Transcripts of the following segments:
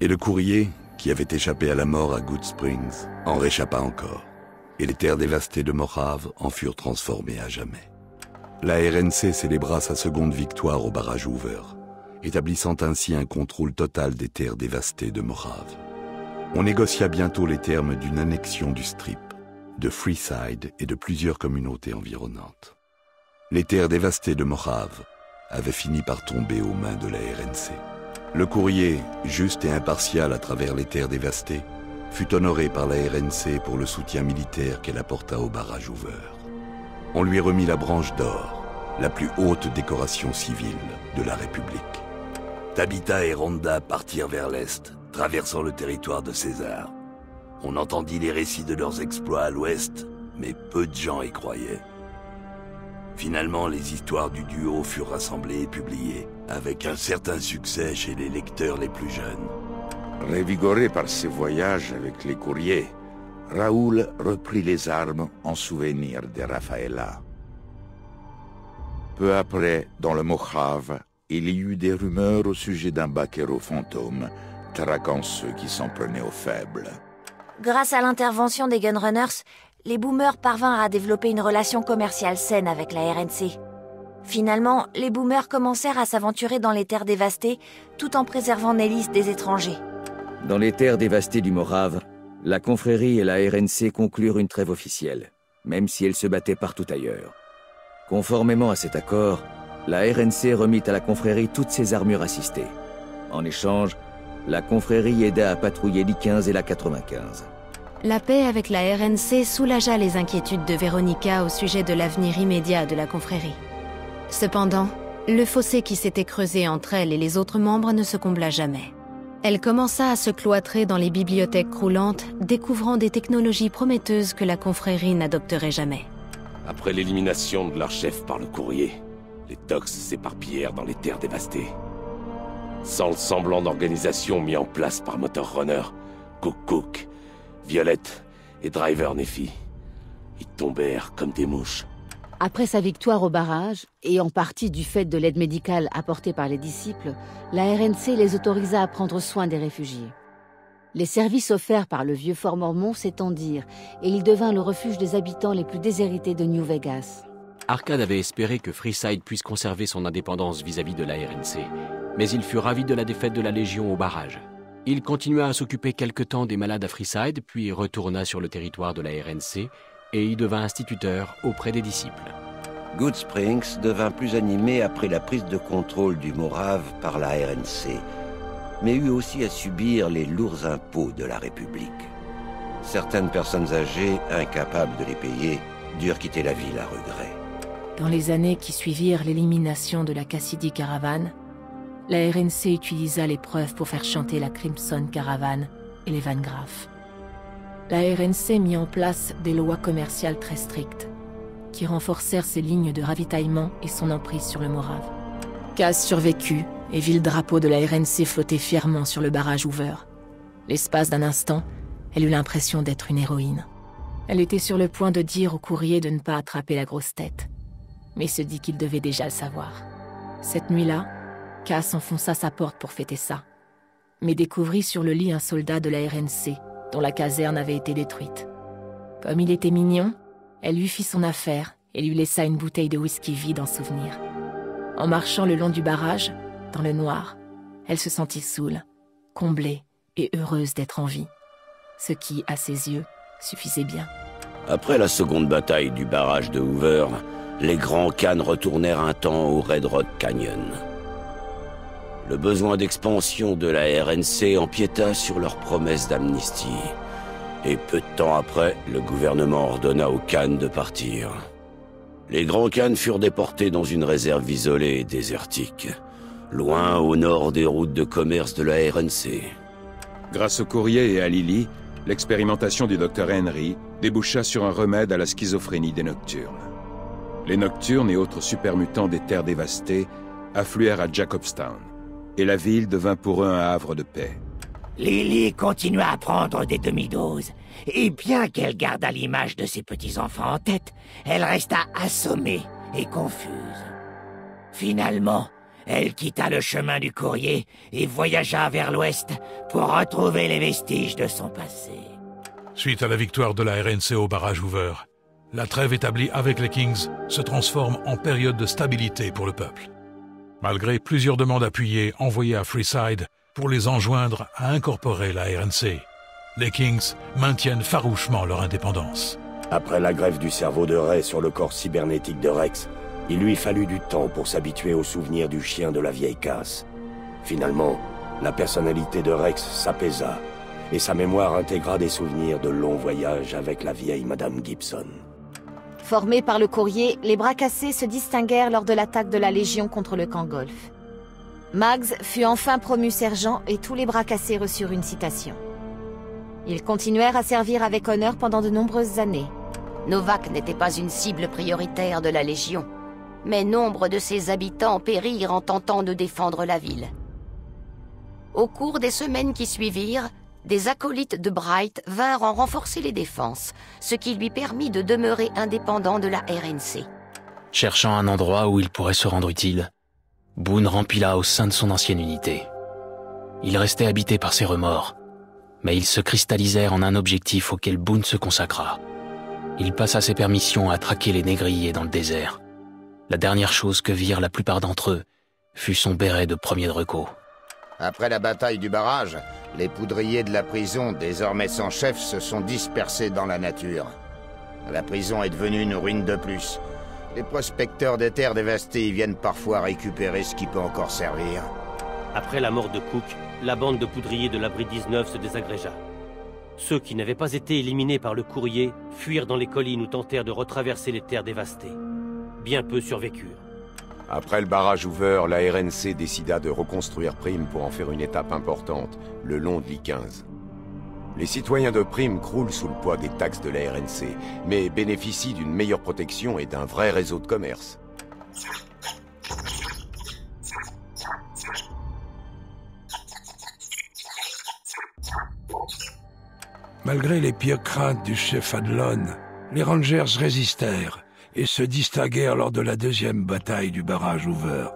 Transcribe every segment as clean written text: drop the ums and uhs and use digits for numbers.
Et le courrier, qui avait échappé à la mort à Good Springs, en réchappa encore. Et les terres dévastées de Mojave en furent transformées à jamais. La RNC célébra sa seconde victoire au barrage Hoover, établissant ainsi un contrôle total des terres dévastées de Mojave. On négocia bientôt les termes d'une annexion du Strip, de Freeside et de plusieurs communautés environnantes. Les terres dévastées de Mojave avaient fini par tomber aux mains de la RNC. Le courrier, juste et impartial à travers les terres dévastées, fut honoré par la RNC pour le soutien militaire qu'elle apporta au barrage Hoover. On lui remit la branche d'or, la plus haute décoration civile de la République. Tabitha et Rhonda partirent vers l'est, traversant le territoire de César. On entendit les récits de leurs exploits à l'ouest, mais peu de gens y croyaient. Finalement, les histoires du duo furent rassemblées et publiées, avec un certain succès chez les lecteurs les plus jeunes. Révigoré par ses voyages avec les courriers, Raoul reprit les armes en souvenir de Rafaela. Peu après, dans le Mojave, il y eut des rumeurs au sujet d'un vaquero fantôme, traquant ceux qui s'en prenaient aux faibles. Grâce à l'intervention des Gunrunners, les boomers parvinrent à développer une relation commerciale saine avec la RNC. Finalement, les boomers commencèrent à s'aventurer dans les terres dévastées, tout en préservant Nellis des étrangers. Dans les terres dévastées du Mojave, la confrérie et la RNC conclurent une trêve officielle, même si elles se battaient partout ailleurs. Conformément à cet accord, la RNC remit à la confrérie toutes ses armures assistées. En échange, la confrérie aida à patrouiller l'I-15 et la 95. La paix avec la RNC soulagea les inquiétudes de Veronica au sujet de l'avenir immédiat de la confrérie. Cependant, le fossé qui s'était creusé entre elle et les autres membres ne se combla jamais. Elle commença à se cloîtrer dans les bibliothèques croulantes, découvrant des technologies prometteuses que la confrérie n'adopterait jamais. Après l'élimination de leur chef par le courrier, les Tox s'éparpillèrent dans les terres dévastées. Sans le semblant d'organisation mis en place par Motor Runner, Cook, Violette et Driver Nephi, ils tombèrent comme des mouches. Après sa victoire au barrage, et en partie du fait de l'aide médicale apportée par les disciples, la RNC les autorisa à prendre soin des réfugiés. Les services offerts par le vieux Fort Mormon s'étendirent, et il devint le refuge des habitants les plus déshérités de New Vegas. Arcade avait espéré que Freeside puisse conserver son indépendance vis-à-vis de la RNC, mais il fut ravi de la défaite de la Légion au barrage. Il continua à s'occuper quelque temps des malades à Freeside, puis retourna sur le territoire de la RNC, et y devint instituteur auprès des disciples. Good Springs devint plus animé après la prise de contrôle du Mojave par la RNC, mais eut aussi à subir les lourds impôts de la République. Certaines personnes âgées, incapables de les payer, durent quitter la ville à regret. Dans les années qui suivirent l'élimination de la Cassidy Caravan, la RNC utilisa les preuves pour faire chanter la Crimson Caravan et les Van Graff. La RNC mit en place des lois commerciales très strictes, qui renforcèrent ses lignes de ravitaillement et son emprise sur le Mojave. Cass survécut et vit le drapeau de la RNC flotter fièrement sur le barrage Hoover. L'espace d'un instant, elle eut l'impression d'être une héroïne. Elle était sur le point de dire au courrier de ne pas attraper la grosse tête, mais se dit qu'il devait déjà le savoir. Cette nuit-là, Cass enfonça sa porte pour fêter ça, mais découvrit sur le lit un soldat de la RNC, dont la caserne avait été détruite. Comme il était mignon, elle lui fit son affaire et lui laissa une bouteille de whisky vide en souvenir. En marchant le long du barrage, dans le noir, elle se sentit saoule, comblée et heureuse d'être en vie, ce qui, à ses yeux, suffisait bien. Après la seconde bataille du barrage de Hoover, les Grands Khan retournèrent un temps au Red Rock Canyon. Le besoin d'expansion de la RNC empiéta sur leur promesse d'amnistie. Et peu de temps après, le gouvernement ordonna aux Khan de partir. Les Grands Khan furent déportés dans une réserve isolée et désertique, loin au nord des routes de commerce de la RNC. Grâce au courrier et à Lily, l'expérimentation du Dr Henry déboucha sur un remède à la schizophrénie des Nocturnes. Les Nocturnes et autres supermutants des terres dévastées affluèrent à Jacobstown, et la ville devint pour eux un havre de paix. Lily continua à prendre des demi-doses, et bien qu'elle gardât l'image de ses petits-enfants en tête, elle resta assommée et confuse. Finalement, Elle quitta le chemin du courrier et voyagea vers l'ouest pour retrouver les vestiges de son passé. Suite à la victoire de la RNC au barrage Hoover, la trêve établie avec les Kings se transforme en période de stabilité pour le peuple. Malgré plusieurs demandes appuyées envoyées à Freeside pour les enjoindre à incorporer la RNC, les Kings maintiennent farouchement leur indépendance. Après la greffe du cerveau de Ray sur le corps cybernétique de Rex, il lui fallut du temps pour s'habituer au souvenir du chien de la vieille casse. Finalement, la personnalité de Rex s'apaisa, et sa mémoire intégra des souvenirs de longs voyages avec la vieille Madame Gibson. Formés par le courrier, les bras cassés se distinguèrent lors de l'attaque de la Légion contre le camp Golf. Mags fut enfin promu sergent et tous les bras cassés reçurent une citation. Ils continuèrent à servir avec honneur pendant de nombreuses années. Novak n'était pas une cible prioritaire de la Légion, mais nombre de ses habitants périrent en tentant de défendre la ville. Au cours des semaines qui suivirent, des acolytes de Bright vinrent en renforcer les défenses, ce qui lui permit de demeurer indépendant de la RNC. Cherchant un endroit où il pourrait se rendre utile, Boone rempila au sein de son ancienne unité. Il restait habité par ses remords, mais ils se cristallisèrent en un objectif auquel Boone se consacra. Il passa ses permissions à traquer les négriers dans le désert. La dernière chose que virent la plupart d'entre eux fut son béret de premier de reco. Après la bataille du barrage, les poudriers de la prison, désormais sans chef, se sont dispersés dans la nature. La prison est devenue une ruine de plus. Les prospecteurs des terres dévastées y viennent parfois récupérer ce qui peut encore servir. Après la mort de Cook, la bande de poudriers de l'abri 19 se désagrégea. Ceux qui n'avaient pas été éliminés par le courrier fuirent dans les collines ou tentèrent de retraverser les terres dévastées. Bien peu survécurent. Après le barrage Hoover, la RNC décida de reconstruire Prime pour en faire une étape importante, le long de l'I-15. Les citoyens de Prime croulent sous le poids des taxes de la RNC, mais bénéficient d'une meilleure protection et d'un vrai réseau de commerce. Malgré les pires craintes du chef Adlon, les Rangers résistèrent et se distinguèrent lors de la deuxième bataille du barrage Hoover.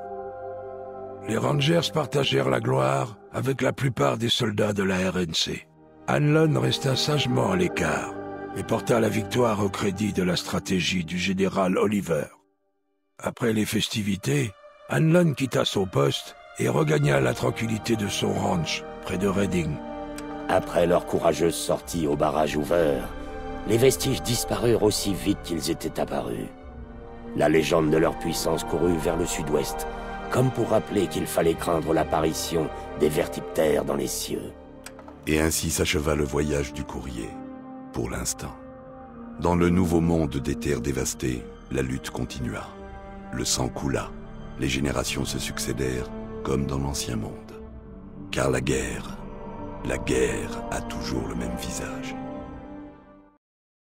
Les Rangers partagèrent la gloire avec la plupart des soldats de la RNC. Hanlon resta sagement à l'écart et porta la victoire au crédit de la stratégie du général Oliver. Après les festivités, Hanlon quitta son poste et regagna la tranquillité de son ranch près de Reading. Après leur courageuse sortie au barrage Hoover, les vestiges disparurent aussi vite qu'ils étaient apparus. La légende de leur puissance courut vers le sud-ouest, comme pour rappeler qu'il fallait craindre l'apparition des vertiptères dans les cieux. Et ainsi s'acheva le voyage du courrier, pour l'instant. Dans le nouveau monde des terres dévastées, la lutte continua. Le sang coula, les générations se succédèrent, comme dans l'ancien monde. Car la guerre a toujours le même visage.